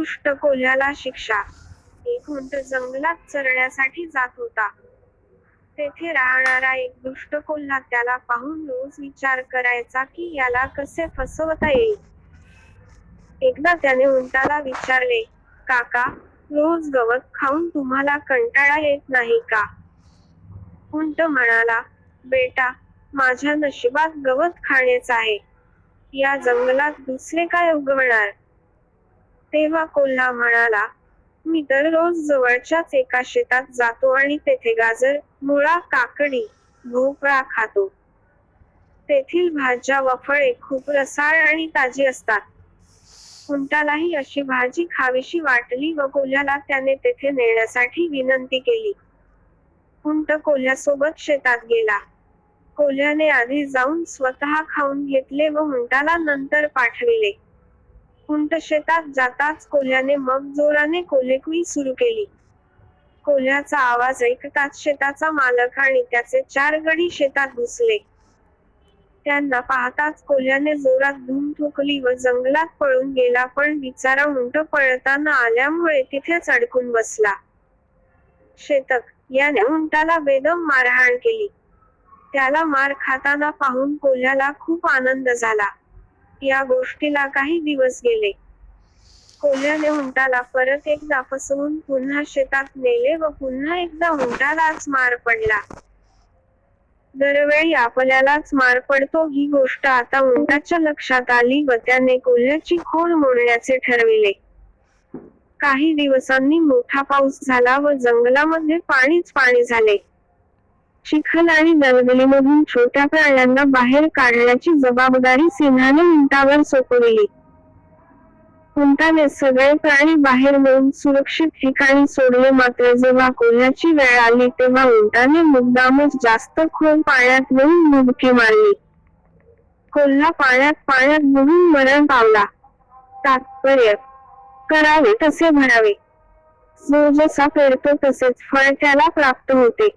दुष्ट कोल्ह्याला शिक्षा. एक उंट जंगलात चरण्यासाठी जात होता. तेथे राहणारा एक दुष्ट कोल्हा त्याला पाहून रोज विचार करायचा की याला कसे फसवता येईल. एकदा त्याने उंटाला विचारले, काका, रोज गवत खाऊन तुम्हाला कंटाळा येत नाही का? उंट म्हणाला, बेटा, माझ्या नशिबात गवत खाणेच आहे. या जंगलात दुसरे काय उगवणार? तेव्हा कोल्हा म्हणाला, मी दररोज जवळच्याच एका शेतात जातो आणि तेथे गाजर, मुळा, काकडी, भोपळा खातो. तेथील भाज्या व फळे खूप रसाळ आणि ताजी असतात. उंटालाही अशी भाजी खावीशी वाटली व कोल्ह्याला त्याने तेथे नेण्यासाठी विनंती केली. उंट कोल्ह्यासोबत शेतात गेला. कोल्ह्याने आधी जाऊन स्वतः खाऊन घेतले व उंटाला नंतर पाठविले. उंट शेतात जाताच कोल्ह्याने मग जोराने कोल्हेकुई सुरू केली. कोल्ह्याचा आवाज ऐकताच शेताचा मालक आणि त्याचे 4 गडी शेतात घुसले. त्यांना पाहताच कोल्ह्याने जोरात धूम ठोकली व जंगलात पळून गेला, पण बिचारा उंट पळताना आल्यामुळे तिथेच अडकून बसला. शेतक याने उंटाला बेदम मारहाण केली. त्याला मार खाताना पाहून कोल्ह्याला खूप आनंद झाला. या गोष्टीला काही दिवस गेले. कोल्ह्याने उंटाला परत एकदा फसवून पुन्हा शेतात नेले व पुन्हा एकदा उंटालाच मार पडला. दरवेळी आपल्यालाच मार पडतो ही गोष्ट आता उंटाच्या लक्षात आली व त्याने कोल्ह्याची खोड मोडण्याचे ठरविले. काही दिवसांनी मोठा पाऊस झाला व जंगलामध्ये पाणीच पाणी झाले. चिखल आणि दलदलीमधून छोट्या प्राण्यांना बाहेर काढण्याची जबाबदारी सिंहाने उंटावर सोपविली. उंटाने सगळे प्राणी बाहेर नेऊन सुरक्षित ठिकाणी सोडले, मात्र जेव्हा कोल्ह्याची वेळ आली तेव्हा उंटाने मुद्दामच जास्त खोल पाण्यात नेऊन डुबकी मारली. कोल्हा पाण्यात बुडून मरण पावला. तात्पर्य: करावे तसे भरावे. जो जसा पेरतो तसेच फळ त्याला प्राप्त होते.